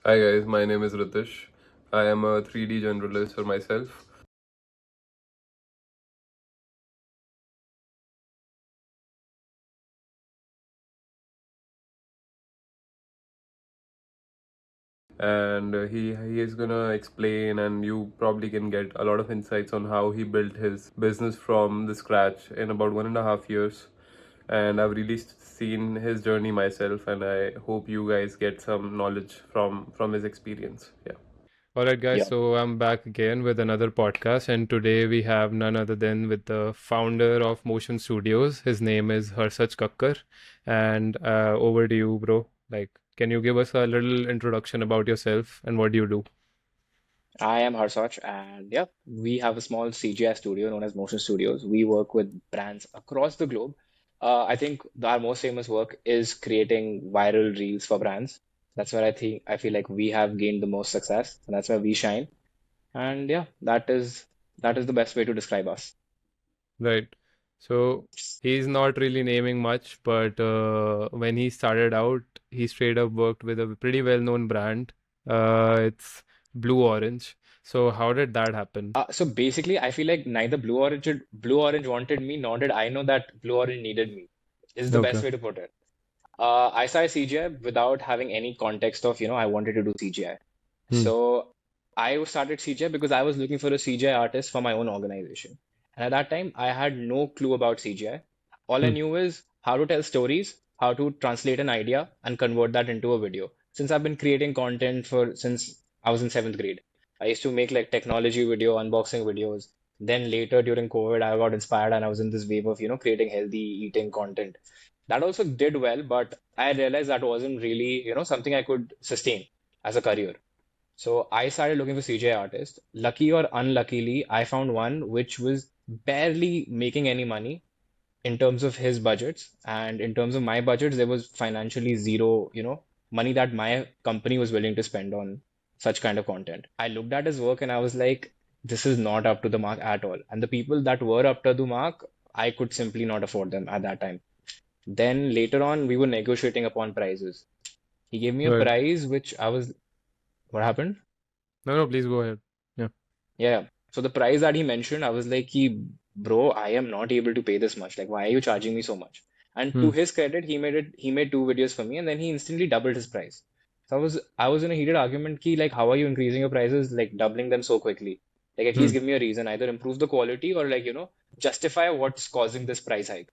Hi guys, my name is Ritish. I am a 3D generalist for myself, and he is gonna explain, and you probably can get a lot of insights on how he built his business from the scratch in about 1.5 years. And I've really seen his journey myself, and I hope you guys get some knowledge from his experience. Yeah. All right, guys. Yeah. So I'm back again with another podcast, and today we have none other than with the founder of Moshn Studios. His name is Harsach Kakkar, and over to you, bro. Like, can you give us a little introduction about yourself and what do you do? I am Harsach, and yeah, we have a small CGI studio known as Motion Studios. We work with brands across the globe. I think our most famous work is creating viral reels for brands. That's where I feel like we have gained the most success, and that's where we shine. And yeah, that is the best way to describe us. Right. So he's not really naming much, but when he started out, he straight up worked with a pretty well-known brand. It's Blue Orange. So how did that happen? So basically, I feel like neither Blue Orange wanted me, nor did I know that Blue Orange needed me. Is the best Okay. way to put it. I started CGI without having any context of, I wanted to do CGI. Hmm. So I started CGI because I was looking for a CGI artist for my own organization. And at that time, I had no clue about CGI. All I Hmm. knew is how to tell stories, how to translate an idea and convert that into a video. Since I've been creating content for since I was in seventh grade, I used to make like technology video, unboxing videos. Then later during COVID, I got inspired and I was in this wave of, creating healthy eating content. That also did well, but I realized that wasn't really, something I could sustain as a career. So I started looking for CGI artists. Lucky or unluckily, I found one which was barely making any money in terms of his budgets. And in terms of my budgets, there was financially zero, money that my company was willing to spend on such kind of content. I looked at his work and I was like, this is not up to the mark at all. And the people that were up to the mark, I could simply not afford them at that time. Then later on, we were negotiating upon prices. He gave me a Right. price which I was, what happened? No, no, please go ahead. Yeah. Yeah. So the price that he mentioned, I was like, bro, I am not able to pay this much. Like, why are you charging me so much? And to Hmm. his credit, he made two videos for me and then he instantly doubled his price. So I was in a heated argument ki like, how are you increasing your prices, like doubling them so quickly? Like at Hmm. least give me a reason, either improve the quality or like, justify what's causing this price hike.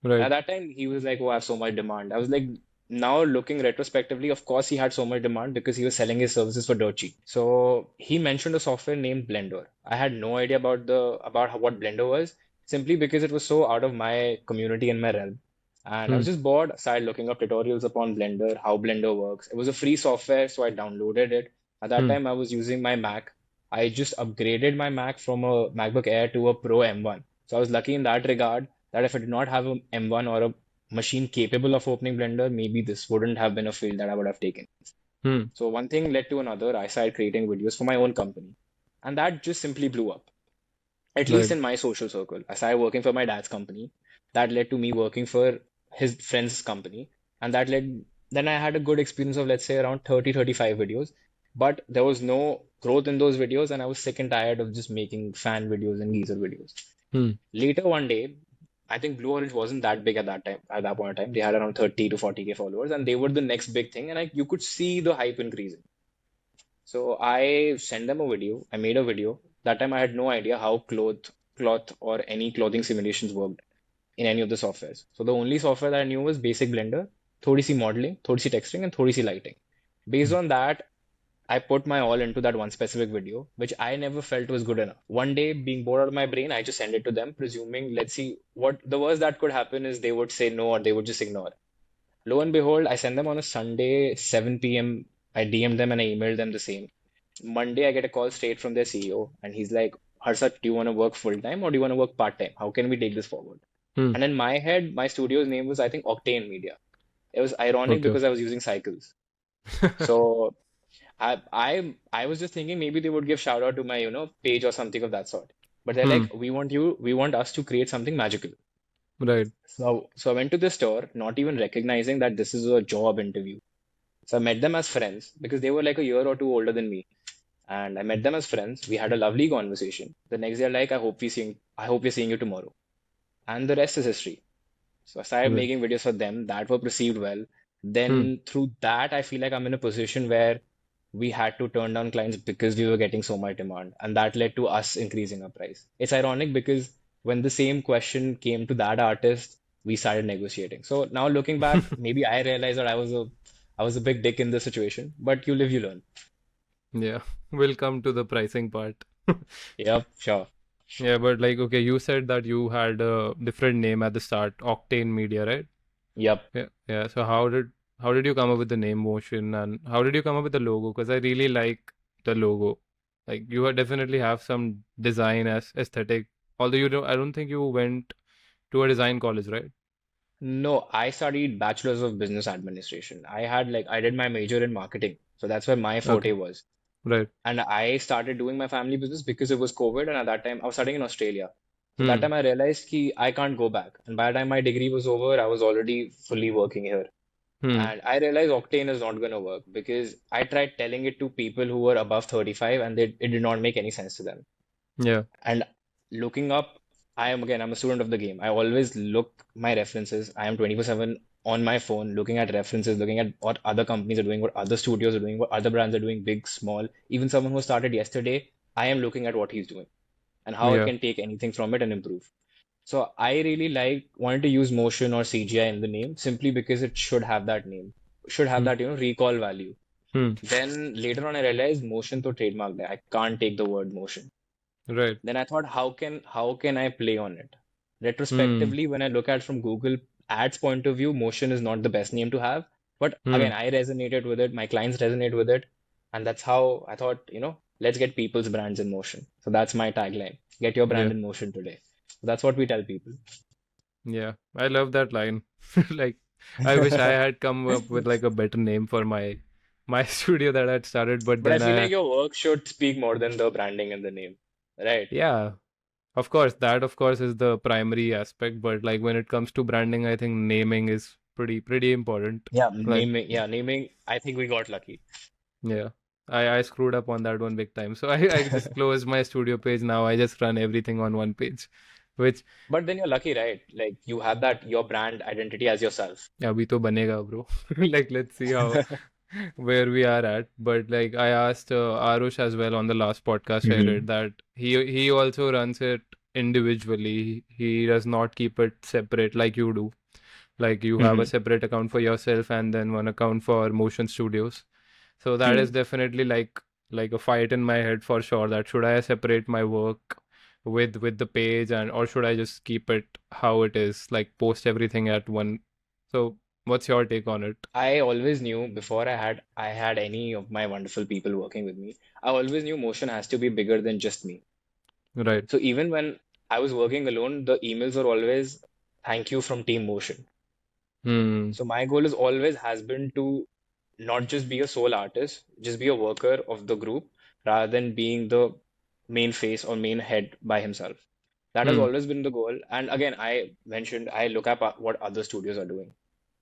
At Right. that time, he was like, "Oh, I have so much demand." I was like, now looking retrospectively, of course, he had so much demand because he was selling his services for dirt cheap. So he mentioned a software named Blender. I had no idea what Blender was, simply because it was so out of my community and my realm. And I Hmm. was just bored, started looking up tutorials upon Blender, how Blender works. It was a free software, so I downloaded it. At that Hmm. time, I was using my Mac. I just upgraded my Mac from a MacBook Air to a Pro M1. So I was lucky in that regard that if I did not have a M1 or a machine capable of opening Blender, maybe this wouldn't have been a field that I would have taken. Hmm. So one thing led to another. I started creating videos for my own company, and that just simply blew up. At least Right. in my social circle. I started working for my dad's company. That led to me working for his friend's company, and that led. Then I had a good experience of let's say around 30, 35 videos, but there was no growth in those videos, and I was sick and tired of just making fan videos and geezer videos. Hmm. Later one day, I think Blue Orange wasn't that big at that time. At that point in time, they had around 30 to 40K followers, and they were the next big thing. And you could see the hype increasing. So I sent them a video. I made a video. That time I had no idea how cloth or any clothing simulations worked in any of the softwares. So the only software that I knew was basic Blender, थोड़ी सी modeling, थोड़ी सी texturing, and थोड़ी सी lighting. Based on that, I put my all into that one specific video, which I never felt was good enough. One day, being bored out of my brain, I just send it to them, presuming, let's see, what the worst that could happen is they would say no or they would just ignore. Lo and behold, I send them on a Sunday, 7 p.m. I DM'd them and I emailed them the same. Monday, I get a call straight from their CEO, and he's like, Harsat, do you want to work full time or do you want to work part time? How can we take this forward? Hmm. And in my head, my studio's name was, I think, Octane Media. It was ironic Okay. because I was using cycles. So I was just thinking maybe they would give shout out to my, page or something of that sort. But they're Hmm. like, we want us to create something magical. Right. So I went to the store, not even recognizing that this is a job interview. So I met them as friends because they were like a year or two older than me. And I met them as friends. We had a lovely conversation. The next day, like, I hope we're seeing you tomorrow. And the rest is history. So I started Right. making videos for them that were perceived well. Hmm. Then through that, I feel like I'm in a position where we had to turn down clients because we were getting so much demand. And that led to us increasing our price. It's ironic because when the same question came to that artist, we started negotiating. So now looking back, maybe I realized that I was a big dick in this situation, but you live, you learn. Yeah. We'll come to the pricing part. Yep, sure. Yeah, but like, okay, you said that you had a different name at the start, Octane Media, right? Yep. Yeah, yeah. So how did you come up with the name Motion, and how did you come up with the logo? Because I really like the logo. Like you definitely have some design as aesthetic. Although I don't think you went to a design college, right? No, I studied Bachelor's of Business Administration. I did my major in marketing. So that's where my forte Okay, was. right. And I started doing my family business because it was COVID. And at that time, I was studying in Australia. So that Hmm. time I realized ki I can't go back. And by the time my degree was over, I was already fully working here. Hmm. And I realized Octane is not going to work because I tried telling it to people who were above 35 and it did not make any sense to them. Yeah. And looking up, I'm a student of the game. I always look my references. I am 24/7 on my phone, looking at references, looking at what other companies are doing, what other studios are doing, what other brands are doing, big, small. Even someone who started yesterday, I am looking at what he's doing and how I Yeah. can take anything from it and improve. So I really wanted to use motion or CGI in the name simply because it should have that name, should have Hmm. that, recall value. Hmm. Then later on, I realized motion to trademark that I can't take the word motion. Right. Then I thought, how can I play on it? Hmm. Retrospectively, when I look at from Google Ads point of view, Motion is not the best name to have. But Hmm. again, I resonated with it. My clients resonate with it, and that's how I thought, let's get people's brands in motion. So that's my tagline: get your brand Yeah. in motion today. So that's what we tell people. Yeah. I love that line. Like, I wish I had come up with like a better name for my studio that I'd started, but But I then feel like your work should speak more than the branding and the name, right? yeah. Of course, that of course is the primary aspect, but like when it comes to branding, I think naming is pretty important. Yeah, Like, naming. Yeah, naming. I think we got lucky. yeah, I screwed up on that one big time. So I just closed my studio page now. I just run everything on one page, which But then you're lucky, right? Like you have that your brand identity as yourself. अभी तो बनेगा bro. Like let's see how where we are at. But like I asked Arush as well on the last podcast I Hmm. did that he also runs it individually. He does not keep it separate like you do. Like you have a Hmm. separate account for yourself and then one account for Motion Studios. So that Hmm. is definitely like a fight in my head for sure that should I separate my work with the page and or should I just keep it how it is, like post everything at one. So what's your take on it? I always knew before I had any of my wonderful people working with me, I always knew motion has to be bigger than just me. Right. So even when I was working alone, the emails were always thank you from Team Motion. Hmm. So my goal is always has been to not just be a sole artist, just be a worker of the group rather than being the main face or main head by himself. That has Hmm. always been the goal. And again, I mentioned I look up at what other studios are doing.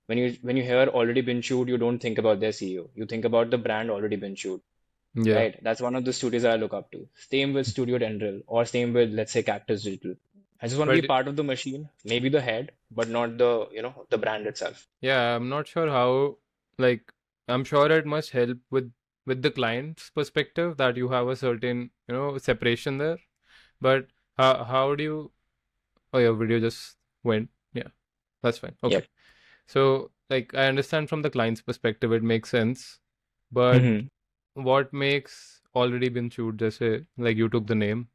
When you hear already been chewed, you don't think about their CEO. You think about the brand already been chewed, Yeah. right? That's one of the studios I look up to. Same with Studio Dendril or same with let's say Cactus Digital. I just want to be But part of the machine, maybe the head, but not the brand itself. yeah, I'm not sure how, like, I'm sure it must help with the client's perspective that you have a certain, separation there. But how do you, oh, your video just went. Yeah, that's fine. Okay. Yep. So, like, I understand from the client's perspective, it makes sense. But Hmm. what makes already been chewed, just say, like, you took the name.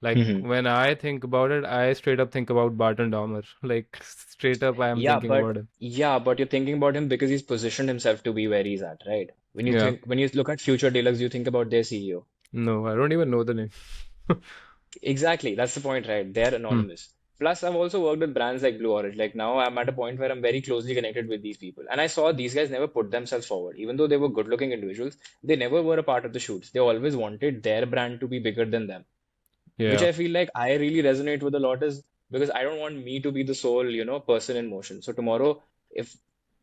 Like, Hmm. when I think about it, I straight up think about Barton Dahmer. Like, straight up, I am Yeah, thinking but about him. yeah, but you're thinking about him because he's positioned himself to be where he's at, right? Yeah. When you look at Future Deluxe, you think about their CEO. No, I don't even know the name. Exactly, that's the point, right? They're Hmm. anonymous. Plus, I've also worked with brands like Blue Orange. Like now, I'm at a point where I'm very closely connected with these people, and I saw these guys never put themselves forward, even though they were good-looking individuals. They never were a part of the shoots. They always wanted their brand to be bigger than them, which Yeah. I feel like I really resonate with a lot is because I don't want me to be the sole, person in motion. So tomorrow, if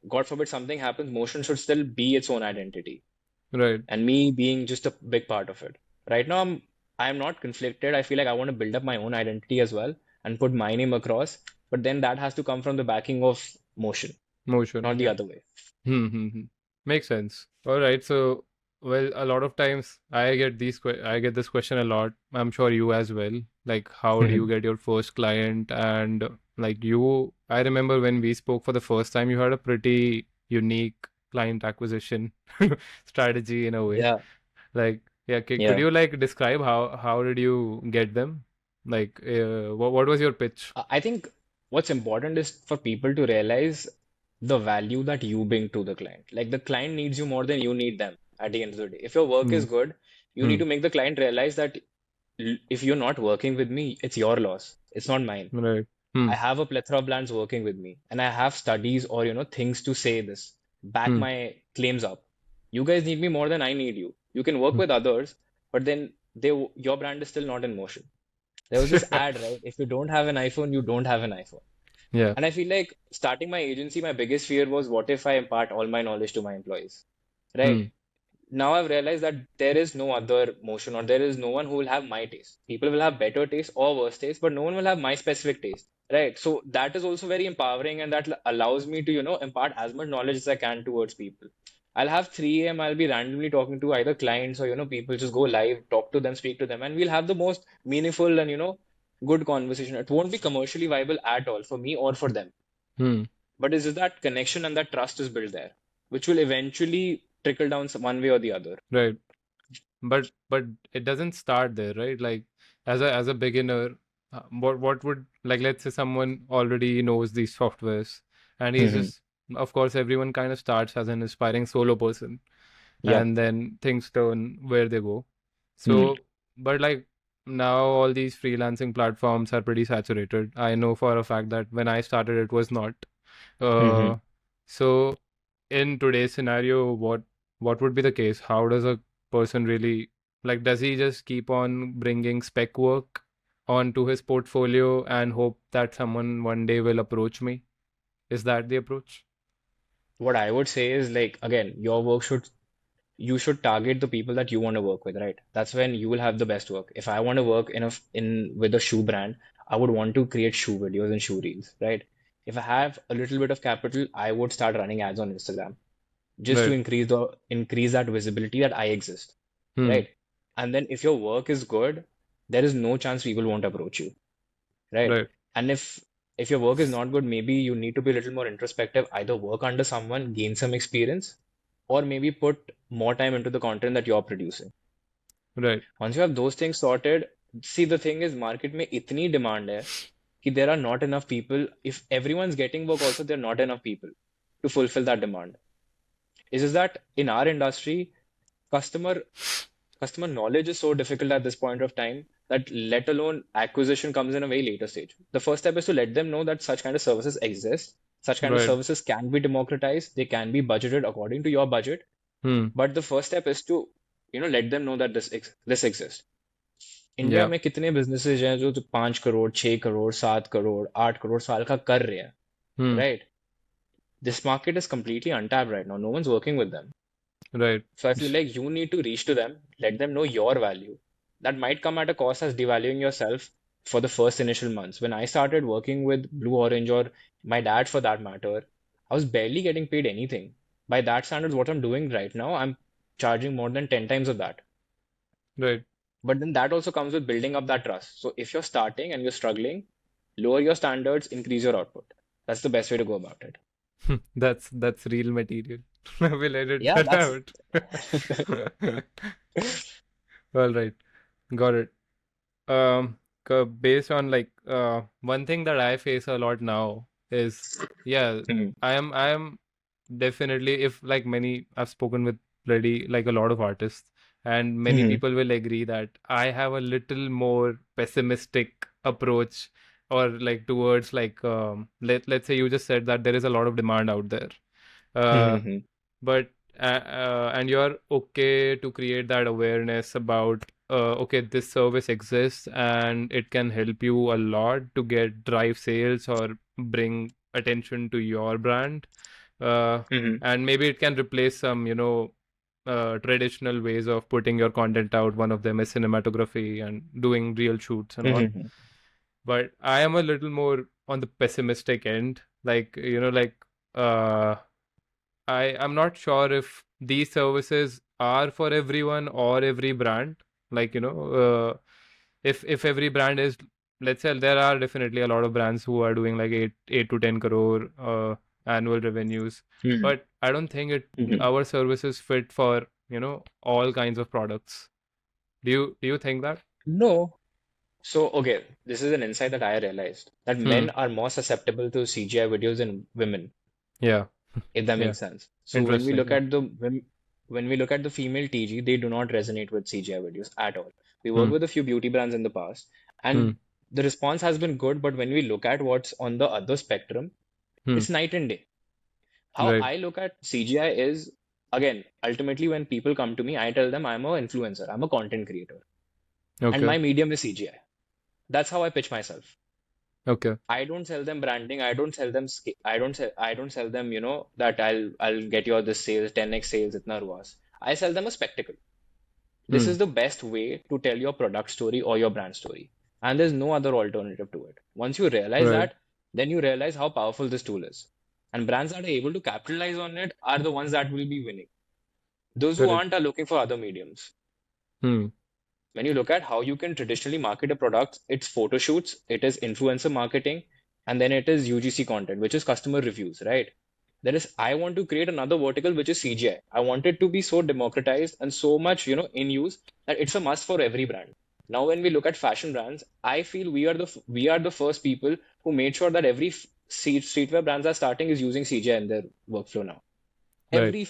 God forbid something happens, Motion should still be its own identity, Right. and me being just a big part of it. Right now, I'm not conflicted. I feel like I want to build up my own identity as well and put my name across, but then that has to come from the backing of Motion, Motion. not the Yeah. other way. Hmm. Makes sense. All right. So, well, a lot of times I get this question a lot. I'm sure you as well. Like, how do you get your first client? And like I remember when we spoke for the first time, you had a pretty unique client acquisition strategy in a way. Yeah, Like, yeah, could yeah. you like describe how did you get them? Like, what was your pitch? I think what's important is for people to realize the value that you bring to the client. Like the client needs you more than you need them at the end of the day. If your work Hmm. is good, you need Hmm. to make the client realize that if you're not working with me, it's your loss. It's not mine. Right. Hmm. I have a plethora of brands working with me, and I have studies or things to say this, back Hmm. my claims up. You guys need me more than I need you. You can work Hmm. with others, but then your brand is still not in motion. There was this ad, right? If you don't have an iPhone, you don't have an iPhone. Yeah. And I feel like starting my agency, my biggest fear was what if I impart all my knowledge to my employees, right? Hmm. Now I've realized that there is no other motion or there is no one who will have my taste. People will have better taste or worse taste, but no one will have my specific taste, right? So that is also very empowering and that allows me to, impart as much knowledge as I can towards people. I'll have 3 a.m. I'll be randomly talking to either clients or, people just go live, talk to them, speak to them, and we'll have the most meaningful and, good conversation. It won't be commercially viable at all for me or for them. Hmm. But is that connection and that trust is built there, which will eventually trickle down one way or the other. Right. But it doesn't start there, right? Like as a beginner, what would, like, let's say someone already knows these softwares and he's Hmm. just, of course, everyone kind of starts as an aspiring solo person Yep. and then things turn where they go. Hmm. So, but like now all these freelancing platforms are pretty saturated. I know for a fact that when I started, it was not. Hmm. Uh, so in today's scenario, what would be the case? How does a person really, like, does he just keep on bringing spec work onto his portfolio and hope that someone one day will approach me? Is that the approach? What I would say is like, again, your work you should target the people that you want to work with, right? That's when you will have the best work. If I want to work in with a shoe brand, I would want to create shoe videos and shoe reels, right? If I have a little bit of capital, I would start running ads on Instagram just to Right. increase that visibility that I exist, Hmm. right? And then if your work is good, there is no chance people won't approach you, right? Right. And if your work is not good, maybe you need to be a little more introspective, either work under someone, gain some experience, or maybe put more time into the content that you're producing. Right. Once you have those things sorted, see the thing is market में इतनी demand है कि there are not enough people. If everyone's getting work also, there are not enough people to fulfill that demand. It's just that in our industry, customer customer knowledge is so difficult at this point of time that let alone acquisition comes in a very later stage. The first step is to let them know that such kind of services exist. Such kind of Right. services can be democratized. They can be budgeted according to your budget. Hmm. But the first step is to, let them know that this exists. India Yeah. में कितने businesses हैं जो 5 करोड़ 6 करोड़ 7 करोड़ 8 करोड़ साल का कर रहे हैं, Hmm. right? This market is completely untapped right now. No one's working with them. Right. So I feel like you need to reach to them, let them know your value. That might come at a cost as devaluing yourself for the first initial months. When I started working with Blue Orange or my dad for that matter, I was barely getting paid anything. By that standards, what I'm doing right now, I'm charging more than 10 times of that. Right. But then that also comes with building up that trust. So if you're starting and you're struggling, lower your standards, increase your output. That's the best way to go about it. That's real material. I will edit Yeah, that that's out. All right. Got it. Based on like one thing that I face a lot now is, yeah, Mhm. I am definitely, if like many, I've spoken with already like a lot of artists, and many Mhm. people will agree that I have a little more pessimistic approach, or like towards like let's say you just said that there is a lot of demand out there. Uh, Mhm. but and you're okay to create that awareness about okay, this service exists and it can help you a lot to get drive sales or bring attention to your brand. uh, Mm-hmm. and maybe it can replace some, traditional ways of putting your content out. One of them is cinematography and doing real shoots and all. Mm-hmm. But I am a little more on the pessimistic end. Like, uh, I'm not sure if these services are for everyone or every brand. Like, if every brand is, let's say, there are definitely a lot of brands who are doing like 8 to 10 crore annual revenues, Mm-hmm. but I don't think it Mm-hmm. our services fit for, all kinds of products. Do you think that? No. So, okay, this is an insight that I realized that Hmm. men are more susceptible to CGI videos than women, Yeah. if that Yeah. makes sense. So Interesting. Yeah. when we look at the female TG, they do not resonate with CGI videos at all. We worked Hmm. with a few beauty brands in the past, Hmm. and the response has been good, but when we look at what's on the other spectrum, Hmm. it's night and day. How Right. I look at CGI is, again, ultimately when people come to me, I tell them I'm a influencer, I'm a content creator, and Okay. my medium is CGI. That's how I pitch myself. Okay. I don't sell them branding. I don't sell them. I don't sell them. That I'll get you this sales, 10x sales, itna ruas. I sell them a spectacle. This Hmm. is the best way to tell your product story or your brand story, and there's no other alternative to it. Once you realize Right. that, then you realize how powerful this tool is, and brands that are able to capitalize on it are the ones that will be winning. Those who Correct. aren't are looking for other mediums. Hmm. When you look at how you can traditionally market a product, it's photo shoots, it is influencer marketing, and then it is UGC content, which is customer reviews, right? There is, I want to create another vertical, which is CGI. I want it to be so democratized and so much, in use that it's a must for every brand. Now, when we look at fashion brands, I feel we are the first people who made sure that every streetwear brands are starting is using CGI in their workflow now. Right.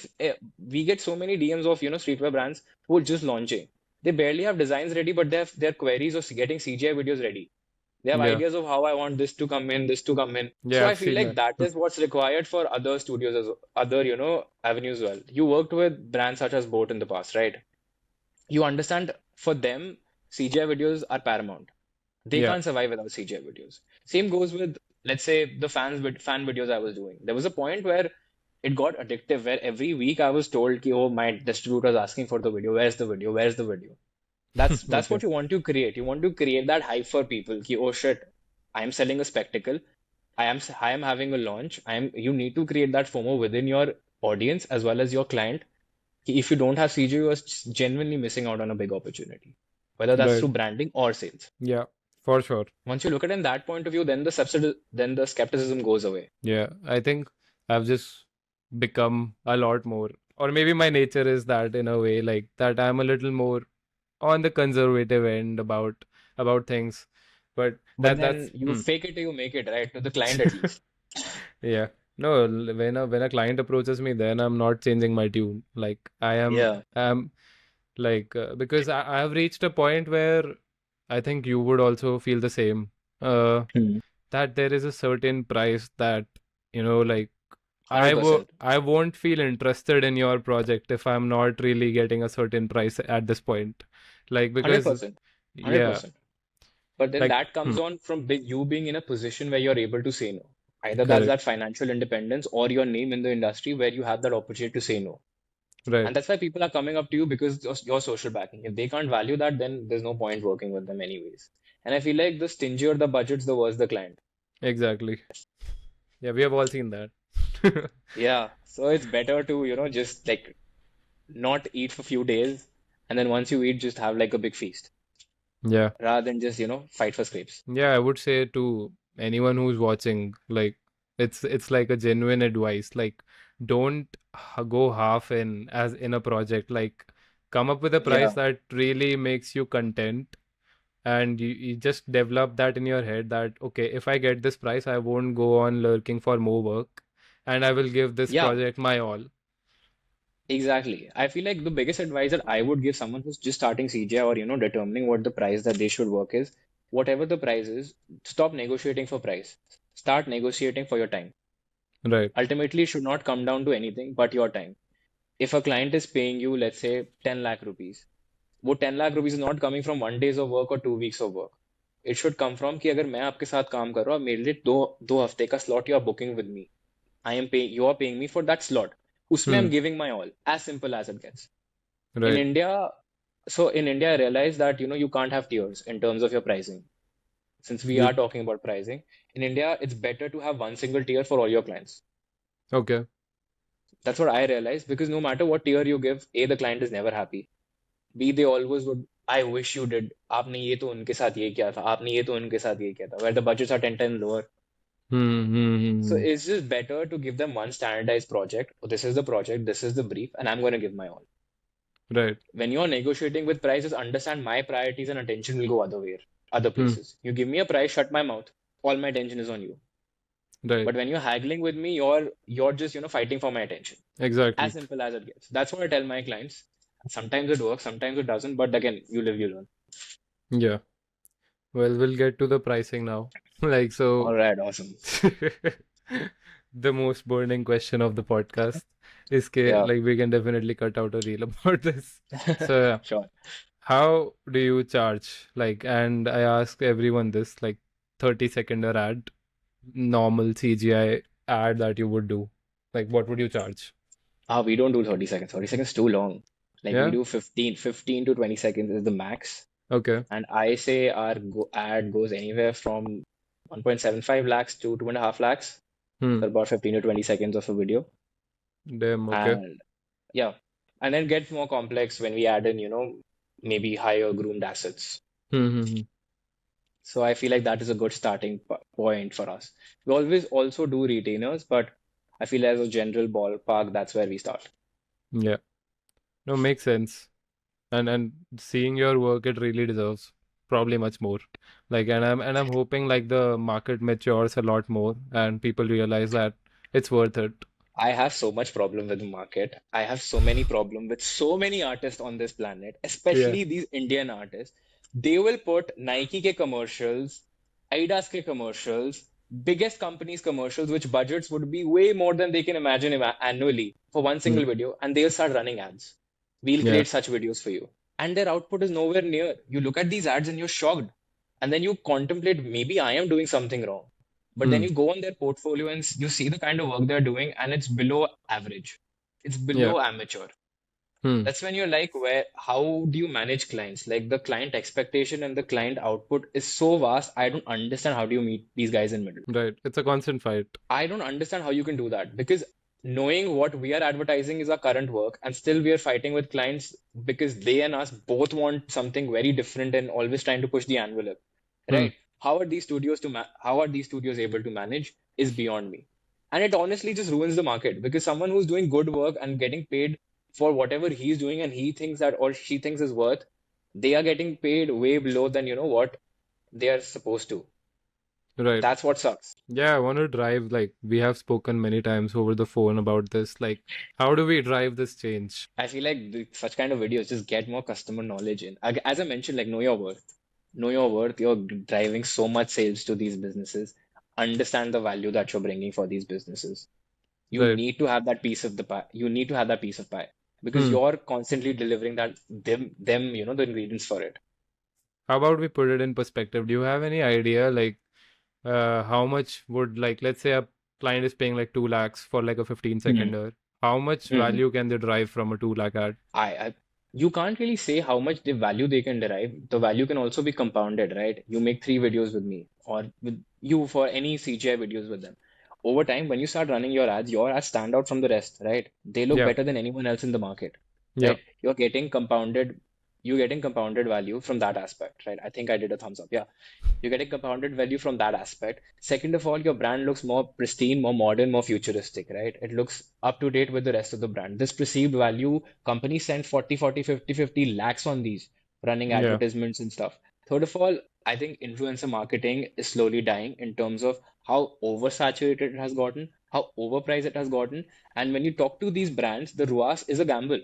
We get so many DMs of streetwear brands who are just launching. They barely have designs ready, but they have their queries of getting CGI videos ready. They have Yeah. ideas of how I want this to come in, this to come in. So Yeah. I I've feel seen like that. that Hmm. is what's required for other studios as other avenues as well. You worked with brands such as Boat in the past, right? You understand for them CGI videos are paramount. They Yeah. can't survive without CGI videos. Same goes with, let's say, the fan videos I was doing. There was a point where it got addictive, where every week I was told, ki, oh, my distributor is asking for the video. Where's the video? Where's the video? That's Okay. what you want to create. You want to create that hype for people. Ki, oh shit, I'm selling a spectacle. I am having a launch. You need to create that FOMO within your audience as well as your client. Ki if you don't have CG, you are genuinely missing out on a big opportunity, whether that's Right. through branding or sales. Yeah. For sure. Once you look at it in that point of view, then the skepticism goes away. Yeah. I think I've just become a lot more, or maybe my nature is that in a way, like that I'm a little more on the conservative end about things. But But that's then you fake it till you make it, right? To the client at least. yeah. No, when a client approaches me, then I'm not changing my tune. Like I am like because I have reached a point where I think you would also feel the same. Uh, Hmm. that there is a certain price that, like I 100%. I won't feel interested in your project if I'm not really getting a certain price at this point. Like because 100%. yeah, 100%. But then like that comes on from you being in a position where you're able to say no. Either that's correct, that financial independence or your name in the industry where you have that opportunity to say no. right, And that's why people are coming up to you because of your social backing. If they can't value that, then there's no point working with them anyways. And I feel like the stingier the budgets, the worse the client. exactly. Yeah, we have all seen that. Yeah. So it's better to, just like not eat for a few days. And then once you eat, just have like a big feast Yeah. rather than just, fight for scrapes. Yeah, I would say to anyone who's watching, like it's like a genuine advice. Like don't go half in as in a project. Like come up with a price Yeah. that really makes you content, and you just develop that in your head that okay, if I get this price, I won't go on lurking for more work, and I will give this Yeah, project my all. exactly. I feel like the biggest advice that I would give someone who's just starting CGI or, determining what the price that they should work is, whatever the price is, stop negotiating for price. Start negotiating for your time. Right. Ultimately, it should not come down to anything but your time. If a client is paying you, let's say, 10 lakh rupees, वो 10 lakh rupees is not coming from 1 days of work or 2 weeks of work. It should come from कि अगर मैं आपके साथ काम कर रहा हूँ, आप मेरे लिए दो दो हफ्ते का slot you are booking with me. you are paying me for that slot. उसमें Hmm. I'm giving my all, as simple as it gets. In Right. India, in India, I realized that you can't have tiers in terms of your pricing. Since we You are talking about pricing, in India, it's better to have one single tier for all your clients. okay? That's what I realized because no matter what tier you give, A, the client is never happy. B, they always would, I wish you did. आपने ये तो उनके साथ ये किया था. आपने ये तो उनके साथ ये किया था. Where the budgets are 10 times lower. Hmm. Hmm. Hmm. So Hmm. it's just better to give them one standardized project. Oh, this is the project, this is the brief, and I'm going to give my all. Right. When you're negotiating with prices, understand my priorities and attention will go other Hmm. places. You give me a price, shut my mouth. All my attention is on you. Right. But when you're haggling with me, you're just fighting for my attention. As Exactly. simple as it gets. That's what I tell my clients. Sometimes it works, sometimes it doesn't. But again, you live, you learn. Yeah. Well, we'll get to the pricing now. Like All so, right, awesome. the most burning question of the podcast is Yeah, like we can definitely cut out a reel about this. So yeah. sure. How do you charge? Like, and I ask everyone this, like 30-second ad, normal CGI ad that you would do. Like, what would you charge? We don't do 30 seconds. 30 seconds too long. Like we Yeah? do 15 to 20 seconds is the max. Okay. And I say our ad goes anywhere from 1.75 lakhs to 2.5 lakhs Hmm. for about 15 to 20 seconds of a video. Damn, okay. And yeah, and then gets more complex when we add in, maybe higher groomed assets. Hmm. Hmm. So I feel like that is a good starting point for us. We always also do retainers, but I feel as a general ballpark, that's where we start. Yeah. No, makes sense. And seeing your work, it really deserves probably much more. Like, and I'm hoping like the market matures a lot more and people realize that it's worth it. I have so much problem with the market. I have so many problem with so many artists on this planet, Yeah. especially these Indian artists. They will put Nike ke commercials, Adidas ke commercials, biggest companies commercials, which budgets would be way more than they can imagine annually for one Hmm. single video, and they'll start running ads. We'll Yeah. create such videos for you. And their output is nowhere near. You look at these ads and you're shocked. And then you contemplate, maybe I am doing something wrong. But then Hmm. you go on their portfolio and you see the kind of work they're doing, and it's below average. It's Yeah. below amateur. Hmm. That's when you're like, how do you manage clients? Like the client expectation and the client output is so vast. I don't understand how do you meet these guys in middle. Right. It's a constant fight. I don't understand how you can do that because knowing what we are advertising is our current work, and still we are fighting with clients because they and us both want something very different and always trying to push the envelope, Hmm. right? How are these studios able to manage is beyond me. And it honestly just ruins the market because someone who's doing good work and getting paid for whatever he's doing and he thinks that or she thinks is worth, they are getting paid way below than what they are supposed to. Right. That's what sucks. Yeah, I want to drive, like, we have spoken many times over the phone about this. Like, how do we drive this change? I feel like such kind of videos just get more customer knowledge in. As I mentioned, like know your worth. Know your worth. You're driving so much sales to these businesses. Understand the value that you're bringing for these businesses. You Right. need to have that piece of the pie. You need to have that piece of pie because Hmm. you're constantly delivering them, the ingredients for it. How about we put it in perspective? Do you have any idea, like, how much would, like, let's say a client is paying like 2 lakhs for like a 15 Hmm. seconder. How much Hmm. value can they drive from a 2 lakh ad? I you can't really say how much the value they can derive. The value can also be compounded, right? You make 3 videos with me or with you for any CGI videos with them. Over time, when you start running your ads stand out from the rest, right? They look Yeah. better than anyone else in the market, Yeah. right? You're getting compounded value from that aspect, right? I think I did a thumbs up. Yeah. You're getting compounded value from that aspect. Second of all, your brand looks more pristine, more modern, more futuristic, right? It looks up to date with the rest of the brand. This perceived value, companies spend 50 lakhs on these running Yeah. advertisements and stuff. Third of all, I think influencer marketing is slowly dying in terms of how oversaturated it has gotten, how overpriced it has gotten. And when you talk to these brands, the ROAS is a gamble.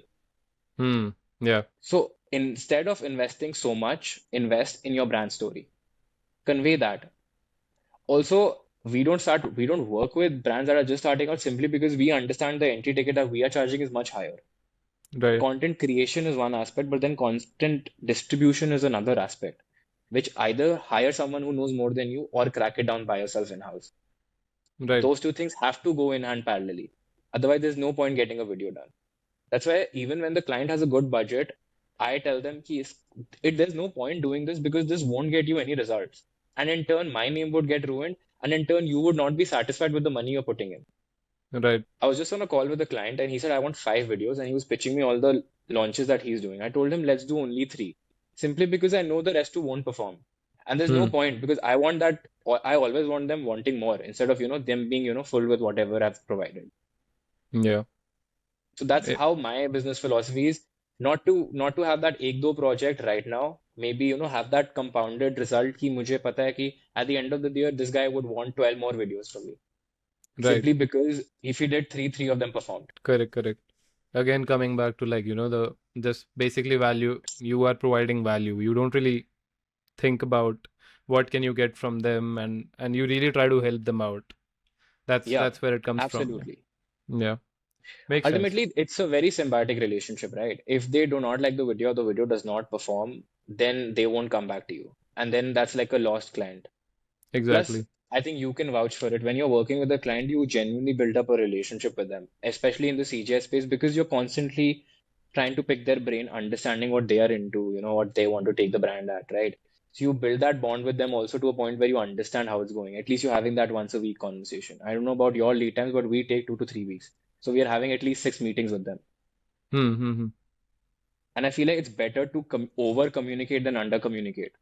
Hmm. Yeah. So instead of investing so much, invest in your brand story. Convey that. Also, we don't work with brands that are just starting out simply because we understand the entry ticket that we are charging is much higher. Right. Content creation is one aspect, but then content distribution is another aspect, which either hire someone who knows more than you or crack it down by yourself in-house. Right. Those two things have to go in hand parallelly. Otherwise, there's no point getting a video done. That's why even when the client has a good budget, I tell them ki there's no point doing this because this won't get you any results. And in turn, my name would get ruined. And in turn, you would not be satisfied with the money you're putting in. Right. I was just on a call with a client and he said, I want 5 videos. And he was pitching me all the launches that he's doing. I told him, let's do only 3. Simply because I know the rest two won't perform. And there's no Hmm. point because I want that, I always want them wanting more instead of, them being, full with whatever I've provided. Yeah. So that's Eh, how my business philosophy is not to have that ek do project right now. Maybe, have that compounded result ki mujhe pata hai ki at the end of the year, this guy would want 12 more videos from me. right. Simply because if he did three of them performed. Correct. Correct. Again, coming back to like, the just basically value, you are providing value. You don't really think about what can you get from them, and you really try to help them out. Yeah, That's where it comes from. absolutely. Yeah. Makes sense. Ultimately, it's a very symbiotic relationship, right? If they do not like the video does not perform, then they won't come back to you. And then that's like a lost client. Plus, Exactly. I think you can vouch for it. When you're working with a client, you genuinely build up a relationship with them, especially in the CGI space, because you're constantly trying to pick their brain, understanding what they are into, what they want to take the brand at, right? So you build that bond with them also to a point where you understand how it's going. At least you're having that once a week conversation. I don't know about your lead times, but we take 2 to 3 weeks. So we are having at least 6 meetings with them. Hmm. Hmm. Hmm. And I feel like it's better to over communicate than under communicate.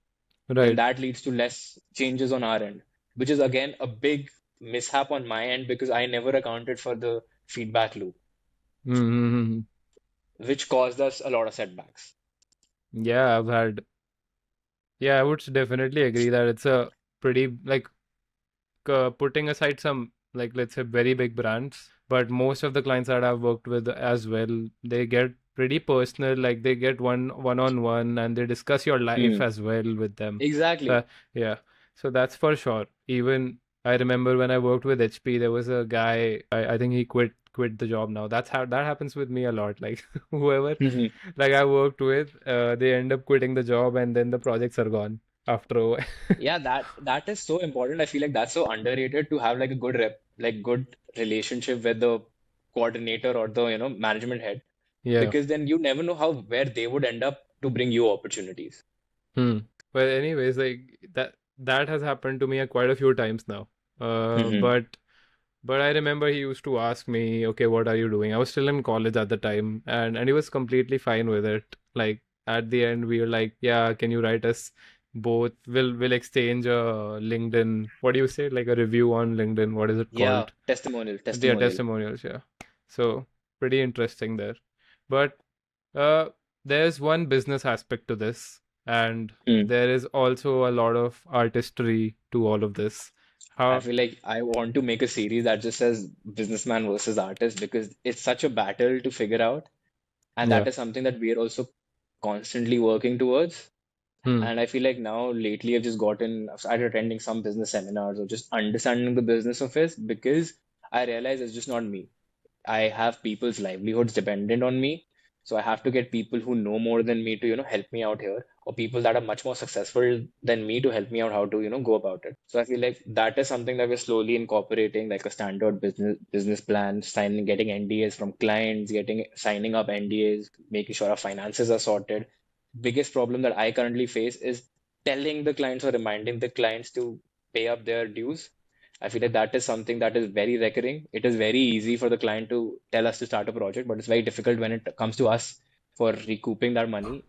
Then Right. that leads to less changes on our end, which is again a big mishap on my end because I never accounted for the feedback loop, Hmm. Hmm. Hmm, hmm. which caused us a lot of setbacks. Yeah, yeah, I would definitely agree that it's a pretty like putting aside some like let's say very big brands, but most of the clients that I've worked with as well, they get pretty personal. Like they get one-on-one, and they discuss your life Hmm. as well with them. So Exactly. yeah, so that's for sure. Even I remember when I worked with HP, there was a guy. I think he quit the job now. That's how that happens with me a lot. Like whoever Mhm. like I worked with, they end up quitting the job, and then the projects are gone after a while. Yeah, that is so important. I feel like that's so underrated to have like a good relationship with the coordinator or the, management head, Yeah. because then you never know how where they would end up to bring you opportunities. Hmm. But anyways, like that has happened to me quite a few times now. Uh, Hmm. but but I remember he used to ask me, okay, what are you doing? I was still in college at the time, and he was completely fine with it. Like at the end, we were like, yeah, can you write us both? We'll exchange a LinkedIn. What do you say? Like a review on LinkedIn. What is it Yeah, called? testimonial, Yeah, testimonial. testimonials. Yeah. So pretty interesting there. But uh, there's one business aspect to this, and Hmm. there is also a lot of artistry to all of this. I How? feel like I want to make a series that just says businessman versus artist because it's such a battle to figure out. And Yeah. that is something that we are also constantly working towards. Hmm. And I feel like now lately I've started attending some business seminars or just understanding the business of it because I realize it's just not me. I have people's livelihoods dependent on me. So I have to get people who know more than me to, help me out here, or people that are much more successful than me to help me out how to, go about it. So I feel like that is something that we're slowly incorporating, like a standard business plan, getting NDAs from clients, getting signing up NDAs, making sure our finances are sorted. Biggest problem that I currently face is telling the clients or reminding the clients to pay up their dues. I feel like that is something that is very recurring. It is very easy for the client to tell us to start a project, but it's very difficult when it comes to us for recouping that money.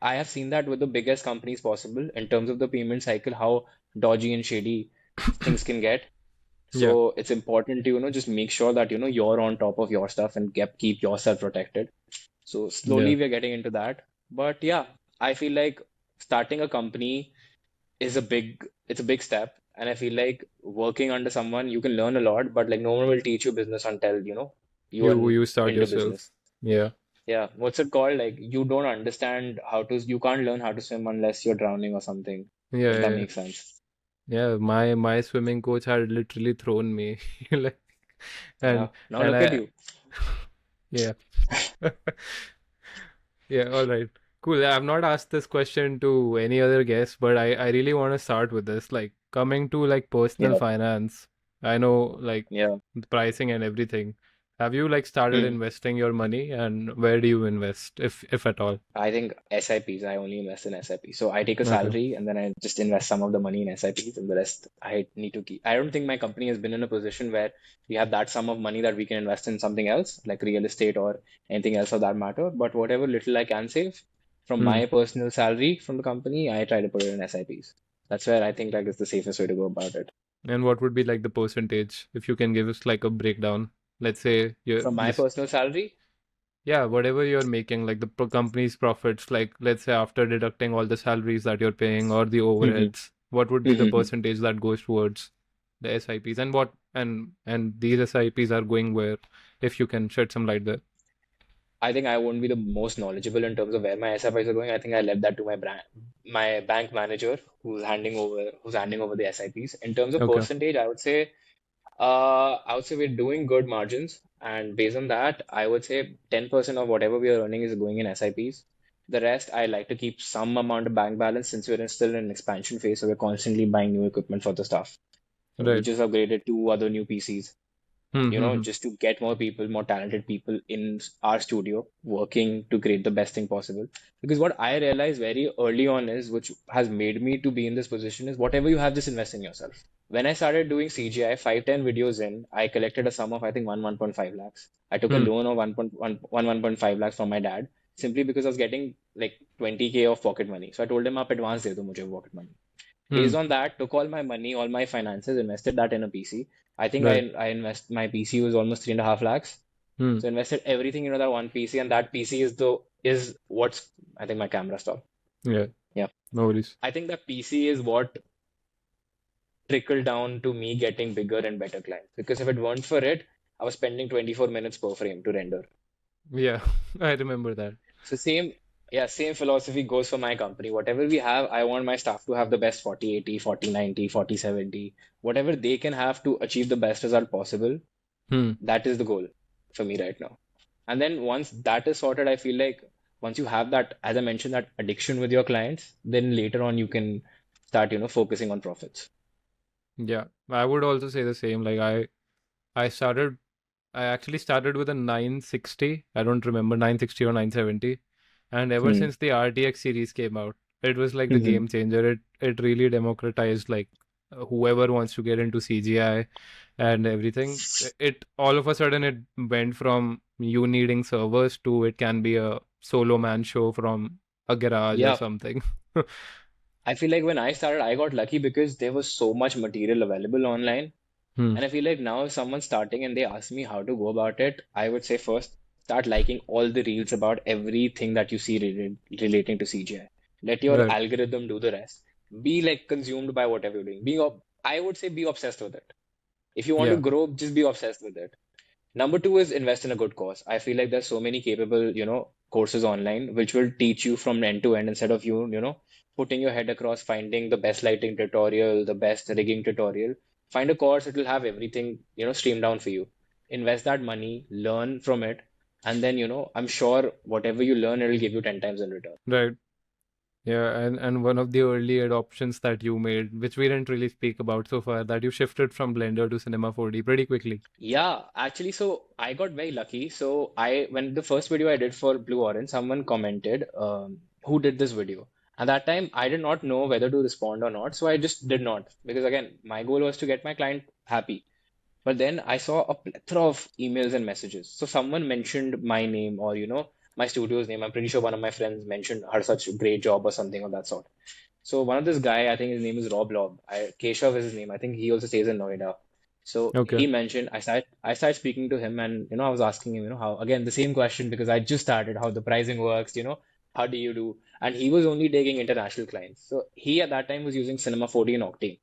I have seen that with the biggest companies possible in terms of the payment cycle, how dodgy and shady things can get. Yeah. So it's important to, just make sure that, you're on top of your stuff and keep yourself protected. So Yeah. slowly we're getting into that. But yeah, I feel like starting a company it's a big step. And I feel like working under someone, you can learn a lot, but like no one will teach you business until, you are You start into yourself. business. Yeah. Yeah. What's it called? Like you don't understand you can't learn how to swim unless you're drowning or something, Yeah. if that Yeah. makes sense. Yeah. My swimming coach had literally thrown me, like, Yeah. and Now and look at I you. yeah. Yeah, all right. Cool. I've not asked this question to any other guest, but I really want to start with this. Like coming to like personal Yeah. finance, I know like Yeah. the pricing and everything. Have you like started Hmm. investing your money, and where do you invest, if at all? I think SIPs, I only invest in SIPs. So I take a Okay. salary and then I just invest some of the money in SIPs and the rest I need to keep. I don't think my company has been in a position where we have that sum of money that we can invest in something else, like real estate or anything else of that matter. But whatever little I can save from Hmm. my personal salary from the company, I try to put it in SIPs. That's where I think like is the safest way to go about it. And what would be like the percentage, if you can give us like a breakdown? Let's say you're From my this, personal salary, yeah, whatever you're making, like the company's profits, like let's say after deducting all the salaries that you're paying or the overheads, what would be the percentage that goes towards the SIPs, and what and these SIPs are going where, if you can shed some light there. I think I won't be the most knowledgeable in terms of where my SIPs are going. I think I left that to my bank manager who's handing over the SIPs. In terms of Okay. percentage, I would say we're doing good margins, and based on that, I would say 10% of whatever we are earning is going in SIPs. The rest, I like to keep some amount of bank balance since still in expansion phase, so we're constantly buying new equipment for the stuff. So we Right. just upgraded two other new PCs, Hmm. Hmm. Hmm. just to get more people, more talented people in our studio working to create the best thing possible. Because what I realized very early on is, which has made me to be in this position, is whatever you have, just invest in yourself. When I started doing CGI, 5, 10 videos in, I collected a sum of, I think, 1.5 lakhs. I took a Hmm. loan of 1.5 lakhs from my dad simply because I was getting like 20K of pocket money. So I told him, आप advance दे दो मुझे pocket money. Hmm. Based on that, took all my money, all my finances, invested that in a PC. I think Right. I invest my PC was almost 3.5 lakhs. Hmm. So invested everything into that one PC, and that PC is what's I think my camera stopped. Yeah. Yeah. No worries. I think that PC is what trickled down to me getting bigger and better clients. Because if it weren't for it, I was spending 24 minutes per frame to render. Yeah. I remember that. So same philosophy goes for my company. Whatever we have, I want my staff to have the best 4080, 4090, 4070, whatever they can have to achieve the best result possible. Hmm. That is the goal for me right now. And then once that is sorted, I feel like once you have that, as I mentioned, that addiction with your clients, then later on you can start, focusing on profits. Yeah. I would also say the same. Like I started I actually started with a 960. I don't remember, 960 or 970. And ever Hmm. since the RTX series came out, it was like the Hmm. game changer. It really democratized like whoever wants to get into CGI and everything. It all of a sudden it went from you needing servers to it can be a solo man show from a garage or Yeah, something. I feel like when I started, I got lucky because there was so much material available online. Hmm. And I feel like now if someone's starting and they ask me how to go about it, I would say first start liking all the reels about everything that you see relating to CGI. Let your Right. algorithm do the rest. Be like consumed by whatever you're doing. I would say be obsessed with it. If you want to Yeah. grow, just be obsessed with it. Number two is invest in a good course. I feel like there's so many capable, courses online which will teach you from end to end instead of putting your head across finding the best lighting tutorial, the best rigging tutorial. Find a course, it will have everything, streamed down for you. Invest that money, learn from it, and then, I'm sure whatever you learn, it'll give you 10 times in return. Right. Yeah, and one of the early adoptions that you made, which we didn't really speak about so far, that you shifted from Blender to Cinema 4D pretty quickly. Yeah, actually, so I got very lucky. So when the first video I did for Blue Orange, someone commented, who did this video? At that time, I did not know whether to respond or not. So I just did not, because again, my goal was to get my client happy. But then I saw a plethora of emails and messages. So someone mentioned my name or, my studio's name. I'm pretty sure one of my friends mentioned her such a great job or something of that sort. So one of this guy, I think his name is Rob Lob. Keshav is his name. I think he also stays in Noida. So Okay. he mentioned, I started speaking to him, and I was asking him, how, again, the same question, because I just started, how the pricing works, how do you do? And he was only taking international clients. So he at that time was using Cinema 4D and Octane.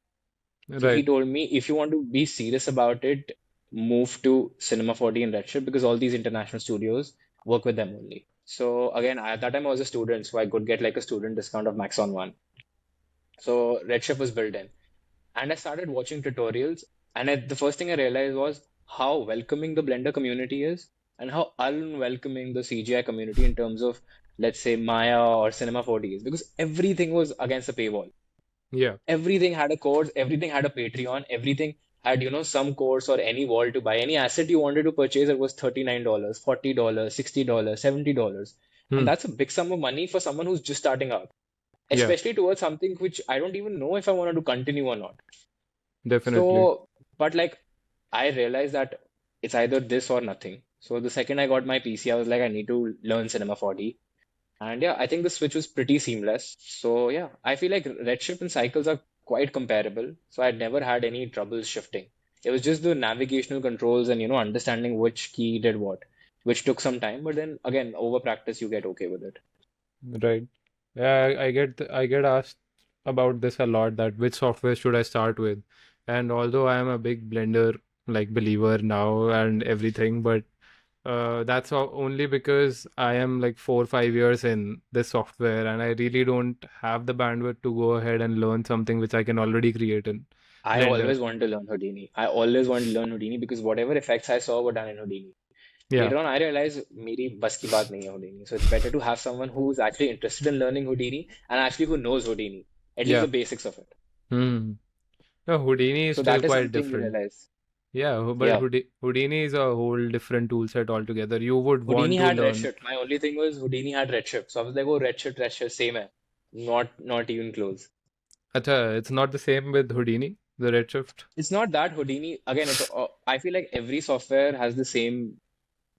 So he Right. told me, if you want to be serious about it, move to Cinema 4D and Redshift, because all these international studios work with them only. So again, at that time I was a student, so I could get like a student discount of Max on one. So Redshift was built in. And I started watching tutorials. And the first thing I realized was how welcoming the Blender community is and how unwelcoming the CGI community in terms of, let's say, Maya or Cinema 4D is. Because everything was against the paywall. Yeah. Everything had a code, everything had a Patreon, everything had, some course or any wall to buy, any asset you wanted to purchase, it was $39, $40, $60, $70. And Hmm. that's a big sum of money for someone who's just starting out, Yeah, especially towards something which I don't even know if I wanted to continue or not. definitely. So, but like, I realized that it's either this or nothing. So the second I got my PC, I was like, I need to learn Cinema 4D. And yeah, I think the switch was pretty seamless. So yeah, I feel like Redshift and Cycles are quite comparable. So I never had any troubles shifting. It was just the navigational controls and understanding which key did what, which took some time. But then again, over practice, you get okay with it. Right. Yeah, I get asked about this a lot, that which software should I start with? And although I am a big Blender like believer now and everything, but that's only because I am like 4 or 5 years in this software and I really don't have the bandwidth to go ahead and learn something which I can already create in I Blender. always wanted to learn Houdini. I always wanted to learn Houdini because whatever effects I saw were done in Houdini. Yeah, Later on, I realized मेरी बस की बात नहीं है Houdini. So it's better to have someone who's actually interested in learning Houdini and actually who knows Houdini, at least yeah. the basics of it. Hmm. No, Houdini is So still that is quite something you different. realize. Yeah, but Yeah, Houdini is a whole different tool set altogether. You would Houdini want to had learn. Redshift. My only thing was Houdini had Redshift. So I was like, oh, Redshift, Redshift, same hai. Not even close. Acha, it's not the same with Houdini, the Redshift. It's not that Houdini, again, I feel like every software has the same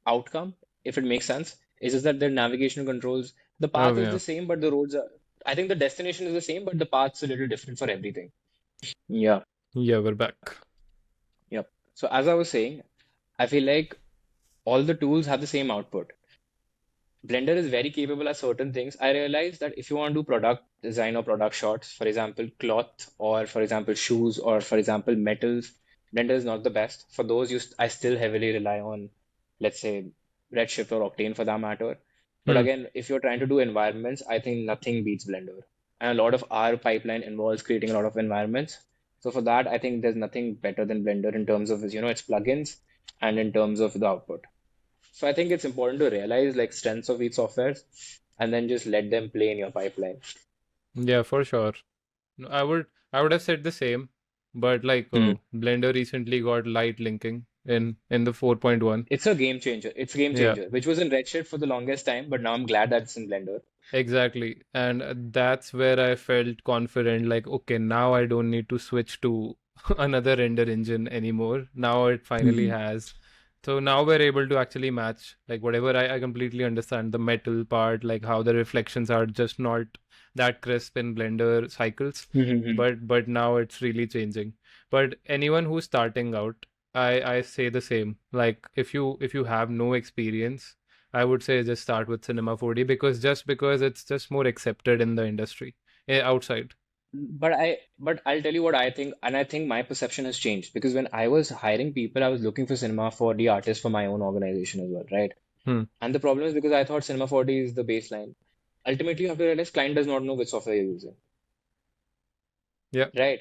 outcome, if it makes sense. It's just that their navigational controls, the Oh path is yeah, the same, but the roads are, I think the destination is the same, but the path's a little different for everything. Yeah. yeah, we're back. Yep. So as I was saying, I feel like all the tools have the same output. Blender is very capable at certain things. I realized that if you want to do product design or product shots, for example, cloth or for example shoes or for example metals, Blender is not the best. For those, I still heavily rely on, let's say, Redshift or Octane for that matter. But Hmm. again, if you're trying to do environments, I think nothing beats Blender. And a lot of our pipeline involves creating a lot of environments. So for that, I think there's nothing better than Blender in terms of its plugins and in terms of the output. So I think it's important to realize like strengths of each software and then just let them play in your pipeline. Yeah, for sure. No, I would have said the same, but like Hmm. Blender recently got light linking in the 4.1. It's a game changer. It's a game Yeah, changer, which was in Redshift for the longest time, but now I'm glad that it's in Blender. exactly. And that's where I felt confident, like, okay, now I don't need to switch to another render engine anymore. Now it finally Hmm. has. So now we're able to actually match, like, whatever. I completely understand the metal part, like how the reflections are just not that crisp in Blender cycles. Hmm. But now it's really changing. But anyone who's starting out, I say the same. Like if you have no experience, I would say just start with Cinema 4D, because it's just more accepted in the industry, outside. But I'll tell you what I think, and I think my perception has changed because when I was hiring people, I was looking for Cinema 4D artists for my own organization as well, right? Hmm. And the problem is because I thought Cinema 4D is the baseline. Ultimately, you have to realize client does not know which software you're using, Yeah. right?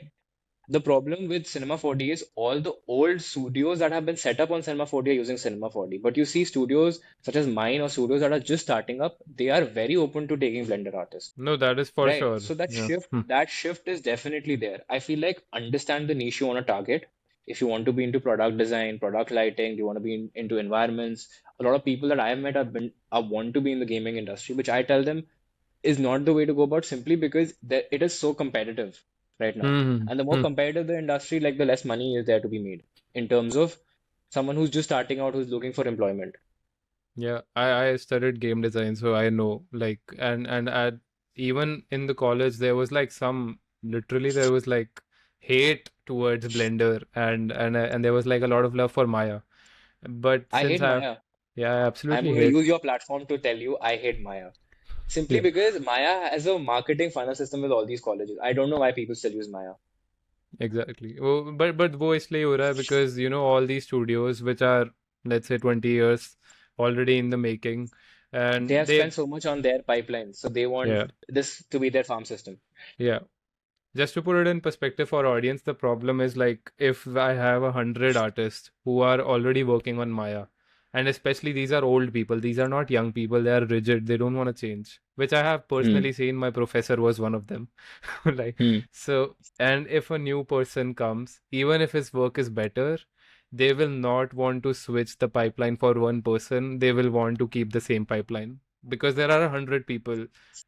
The problem with Cinema 4D is all the old studios that have been set up on Cinema 4D are using Cinema 4D. But you see studios such as mine or studios that are just starting up, they are very open to taking Blender artists. No, that is for Right. sure. So that Yeah. shift, Hmm. that shift is definitely there. I feel like understand the niche you want to target. If you want to be into product design, product lighting, you want to be into environments. A lot of people that I have met are want to be in the gaming industry, which I tell them is not the way to go about simply because it is so competitive right now. Hmm. Hmm. And the more Hmm. competitive the industry, like the less money is there to be made in terms of someone who's just starting out, who's looking for employment. Yeah, I studied game design, so I know, like, and at even in the college there was like some, literally there was like hate towards Blender, and there was like a lot of love for Maya. But I since hate Maya. yeah, I I'm absolutely going to hate. use your platform to tell you I hate Maya. Simply Yeah, because Maya has a marketing funnel system with all these colleges. I don't know why people still use Maya. exactly. But वो इसलिए हो रहा है because all these studios which are, let's say, 20 years already in the making, They and have spent so much on their pipeline, so they yeah, want this to be their farm system. yeah. Just to put it in perspective for audience, the problem is like if I have 100 artists who are already working on Maya, And especially these are old people. These are not young people. They are rigid. They don't want to change, which I have Hmm. personally seen. My professor was one of them. Like, Hmm. so, and if a new person comes, even if his work is better, they will not want to switch the pipeline for one person. They will want to keep the same pipeline because there are 100 people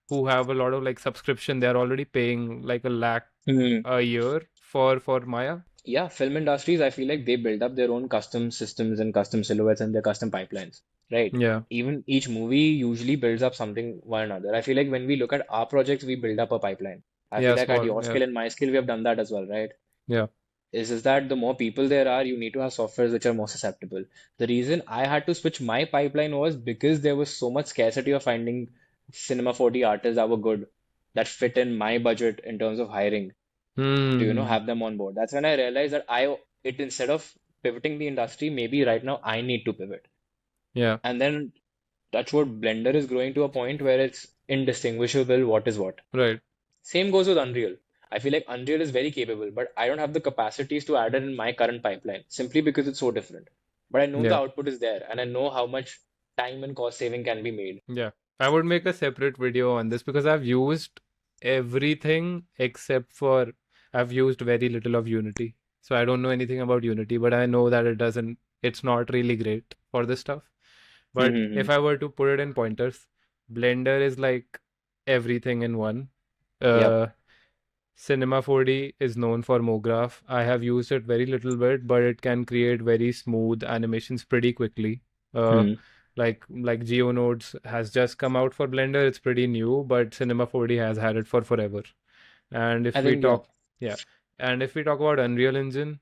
who have a lot of like subscription. They are already paying like a lakh Hmm. a year for Maya. Yeah, film industries, I feel like they build up their own custom systems and custom silhouettes and their custom pipelines, right? Yeah. Even each movie usually builds up something one another. I feel like when we look at our projects, we build up a pipeline. I feel Yeah, like at small. your Yeah. scale and my scale, we have done that as well, right? Yeah. Is that the more people there are, you need to have softwares which are more susceptible. The reason I had to switch my pipeline was because there was so much scarcity of finding Cinema 4D artists that were good, that fit in my budget in terms of hiring to, Hmm. have them on board. That's when I realized that it instead of pivoting the industry, maybe right now I need to pivot. Yeah. And then that's what Blender is growing to a point where it's indistinguishable what is what. Right. Same goes with Unreal. I feel like Unreal is very capable, but I don't have the capacities to add it in my current pipeline simply because it's so different. But I know the Yeah. output is there and I know how much time and cost saving can be made. Yeah. I would make a separate video on this because I've used everything except for I've used very little of Unity. So I don't know anything about Unity, but I know that it's not really great for this stuff. But Hmm. if I were to put it in pointers, Blender is like everything in one. Yep. Uh, Cinema 4D is known for MoGraph. I have used it very little bit, but it can create very smooth animations pretty quickly. Uh, Hmm. like GeoNodes has just come out for Blender. It's pretty new, but Cinema 4D has had it for forever. And I if we think, yeah. talk, yeah, and if we talk about Unreal Engine,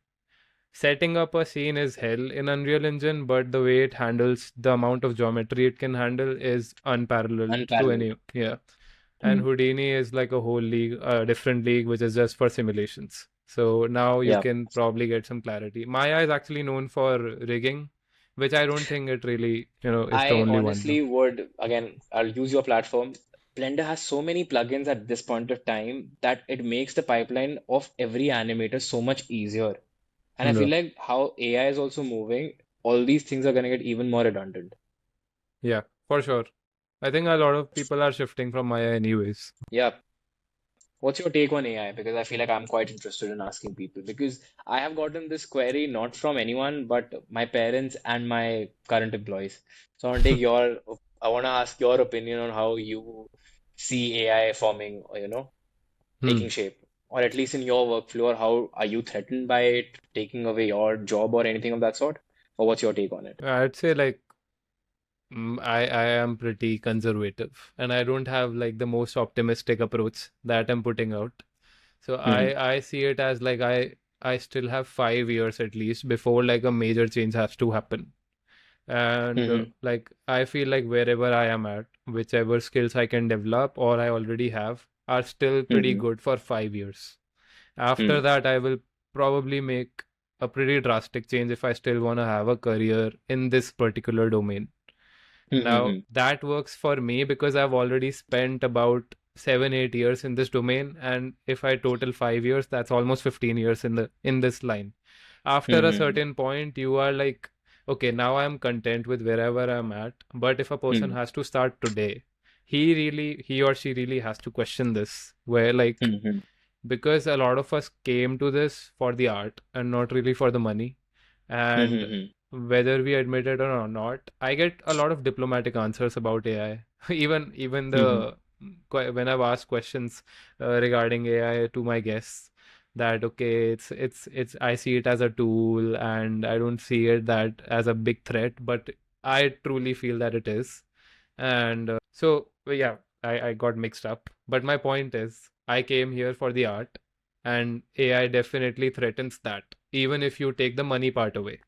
setting up a scene is hell in Unreal Engine, but the way it handles the amount of geometry it can handle is unparalleled to Unparalleled. any, yeah. And Hmm. Houdini is like a whole league, a different league, which is just for simulations. So now you Yeah. can probably get some clarity. Maya is actually known for rigging, which I don't think it really, is the I only one though. honestly would, again, I'll use your platform. Blender has so many plugins at this point of time that it makes the pipeline of every animator so much easier. And I feel Yeah. like how AI is also moving, all these things are going to get even more redundant. Yeah, for sure. I think a lot of people are shifting from Maya anyways. Yeah. What's your take on AI? Because I feel like I'm quite interested in asking people because I have gotten this query not from anyone but my parents and my current employees. So I want to ask your opinion on how you see AI forming, or, Hmm. taking shape, or at least in your workflow, or how are you threatened by it taking away your job or anything of that sort? Or what's your take on it? I'd say like I am pretty conservative and I don't have like the most optimistic approach that I'm putting out. So Hmm. I see it as like I still have 5 years at least before like a major change has to happen. And Hmm. like I feel like wherever I am at, whichever skills I can develop or I already have are still pretty Hmm. good for 5 years. After Hmm. that, I will probably make a pretty drastic change if I still want to have a career in this particular domain. Hmm. Now, Hmm. that works for me because I've already spent about 7, 8 years in this domain, and if I total 5 years, that's almost 15 years in this line. After Hmm. a Hmm. certain point, you are like, okay, now I'm content with wherever I'm at. But if a person Hmm. has to start today, he or she really has to question this, where like Hmm. Hmm. because a lot of us came to this for the art and not really for the money. Hmm. And Hmm. whether we admit it or not, I get a lot of diplomatic answers about AI. Even Hmm. when I've asked questions regarding AI to my guests, that okay, it's I see it as a tool and I don't see it that as a big threat, but I truly feel that it is. And so, yeah, I got mixed up. But my point is, I came here for the art, and AI definitely threatens that, even if you take the money part away.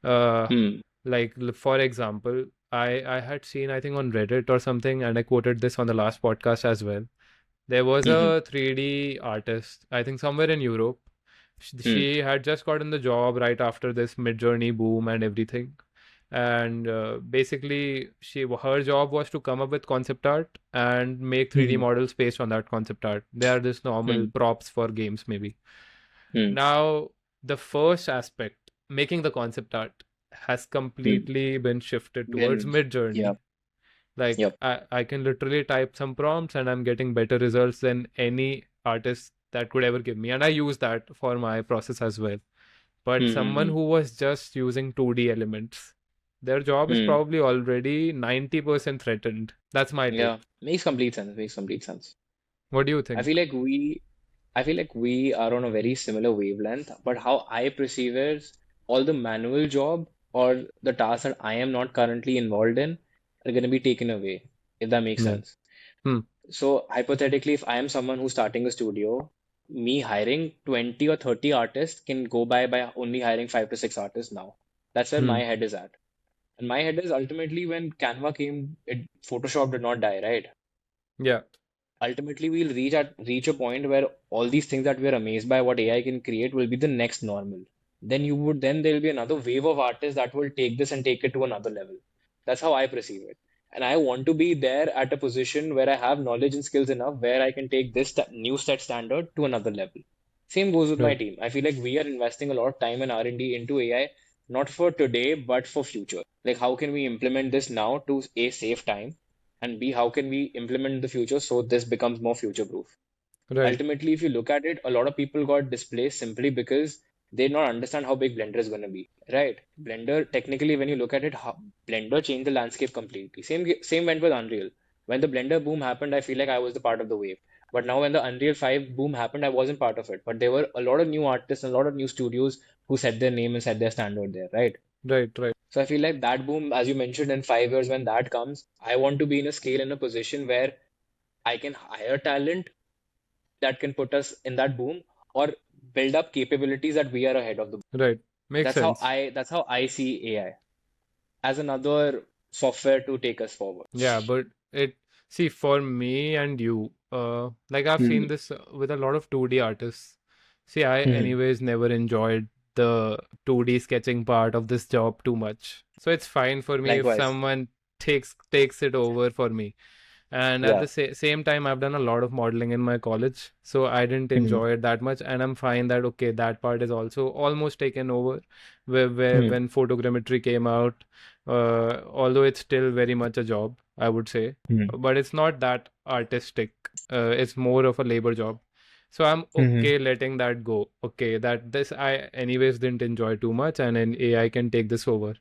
Uh, Hmm. like, for example, I had seen, I think, on Reddit or something, and I quoted this on the last podcast as well. There was Hmm. a 3D artist, I think somewhere in Europe. Hmm. She had just gotten the job right after this Mid-Journey boom and everything. And basically, her job was to come up with concept art and make 3D Hmm. models based on that concept art. They are just normal Hmm. props for games, maybe. Hmm. Now, the first aspect, making the concept art, has Hmm. completely been shifted towards Then, mid yep, journey. Like yep. I can literally type some prompts and I'm getting better results than any artist that could ever give me. And I use that for my process as well. But Hmm, hmm, someone hmm. who was just using 2D elements, their job is Hmm. probably already 90% threatened. That's my take. Yeah, makes complete sense. Makes complete sense. What do you I think? feel like I feel like we are on a very similar wavelength, but how I perceive is all the manual job or the tasks that I am not currently involved in are going to be taken away, if that makes Yeah. sense. Hmm. So hypothetically, if I am someone who's starting a studio, me hiring 20 or 30 artists can go by only hiring 5 to 6 artists now. That's where Hmm. my head is at. And my head is ultimately when Canva came, Photoshop did not die, right? Yeah. Ultimately we'll reach a point where all these things that we're amazed by what AI can create will be the next normal. Then there'll be another wave of artists that will take this and take it to another level. That's how I perceive it. And I want to be there at a position where I have knowledge and skills enough where I can take this new set standard to another level. Same goes with my Right. team. I feel like we are investing a lot of time and R&D into AI, not for today, but for future. Like how can we implement this now to A, save time, and B, how can we implement in the future so this becomes more future proof? Right. Ultimately, if you look at it, a lot of people got displaced simply because they not understand how big Blender is going to be, right? Blender, technically, when you look at it, Blender changed the landscape completely. Same went with Unreal. When the Blender boom happened, I feel like I was the part of the wave. But now when the Unreal 5 boom happened, I wasn't part of it. But there were a lot of new artists and a lot of new studios who set their name and set their standard there, right? Right. Right. So I feel like that boom, as you mentioned, in 5 years when that comes, I want to be in a scale in a position where I can hire talent that can put us in that boom or build up capabilities that we are ahead of the boom. Right. Makes sense. That's how I see AI as another software to take us forward. Yeah, but it see for me and you, like I've Hmm. seen this with a lot of 2D artists. See, I Hmm. anyways never enjoyed the 2D sketching part of this job too much. So it's fine for me if Likewise. someone takes it over for me. And at Yeah. the same time, I've done a lot of modeling in my college, so I didn't Hmm. enjoy it that much. And I'm fine that okay, that part is also almost taken over. Where Hmm. when photogrammetry came out, although it's still very much a job, I would say, Hmm. but it's not that artistic. It's more of a labor job. So I'm Hmm. okay letting that go. Okay, that this I anyways didn't enjoy too much, and an AI can take this over.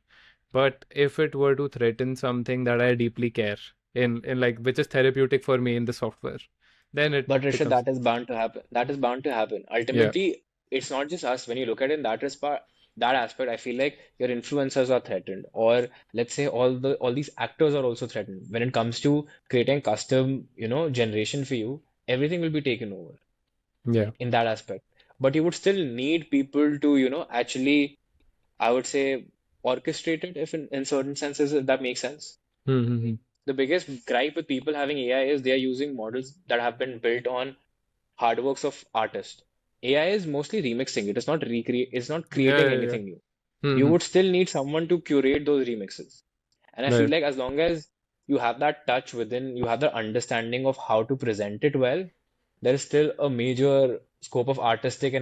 But if it were to threaten something that I deeply care in like which is therapeutic for me in the software, then it But Rishad, becomes that is bound to happen. That is bound to happen. yeah. Ultimately, it's not just us. When you look at it in that aspect, I feel like your influencers are threatened, or let's say all these actors are also threatened. When it comes to creating custom, generation for you, everything will be taken over Yeah. in that aspect. But you would still need people to, actually, I would say, orchestrate it if in certain senses, if that makes sense. Mm-hmm. The biggest gripe with people having AI is they are using models that have been built on hard works of artists. AI is mostly remixing. It is not it's not Yeah, creating yeah, yeah. anything new. You Mm-hmm. would still need someone to curate those remixes. And I feel Right. like as long as you have that touch within, you have the understanding of how to present it well, there is still a major scope of artistic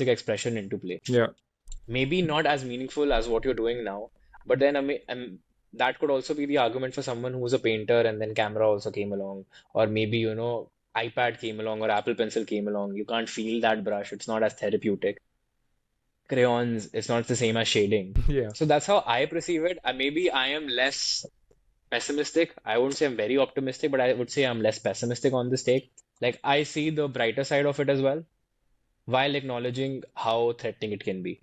expression into play. Yeah. Maybe not as meaningful as what you're doing now, but then that could also be the argument for someone who's a painter and then camera also came along, or maybe, iPad came along or Apple Pencil came along. You can't feel that brush. It's not as therapeutic. Crayons, it's not the same as shading. Yeah. So that's how I perceive it. Maybe I am less pessimistic. I wouldn't say I'm very optimistic, but I would say I'm less pessimistic on this take. Like I see the brighter side of it as well, while acknowledging how threatening it can be.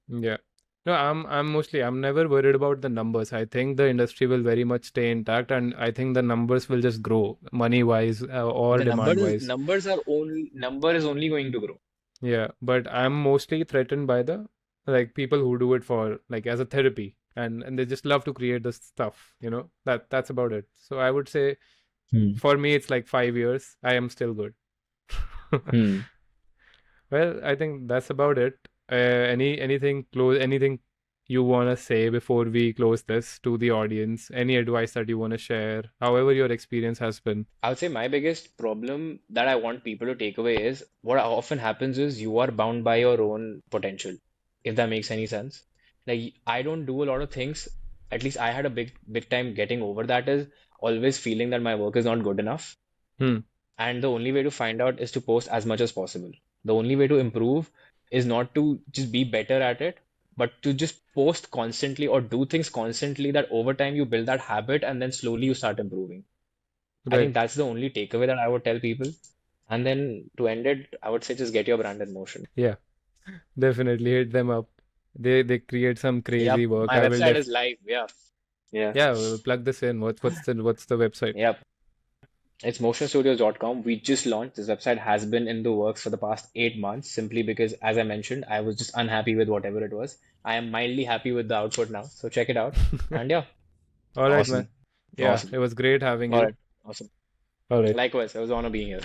Yeah. No, I'm never worried about the numbers. I think the industry will very much stay intact, and I think the numbers will just grow money wise or The demand wise. number is only going to grow. Yeah, but I'm mostly threatened by the like people who do it for like as a therapy and they just love to create this stuff, that's about it. So I would say Hmm. for me it's like 5 years. I am still good. Hmm. Well, I think that's about it. Anything you want to say before we close this to the audience? Any advice that you want to share? However your experience has been. I would say my biggest problem that I want people to take away is what often happens is you are bound by your own potential, if that makes any sense. Like I don't do a lot of things. At least I had a big time getting over that is always feeling that my work is not good enough. Hmm. And the only way to find out is to post as much as possible. The only way to improve is not to just be better at it, but to just post constantly or do things constantly that over time you build that habit and then slowly you start improving. I think Right. that's the only takeaway that I would tell people. And then to end it, I would say just get your brand in motion. Yeah. Definitely hit them up. They create some crazy Yep, work. my I will website def is live. Yeah. Yeah. Yeah, we'll plug this in. What's the website? Yep. It's motionstudios.com. We just launched. This website has been in the works for the past 8 months simply because, as I mentioned, I was just unhappy with whatever it was. I am mildly happy with the output now. So check it out. And yeah, All right, man. awesome. Yeah, Awesome. it was great having All you. right. Awesome. All right. Likewise, it was an honor being here.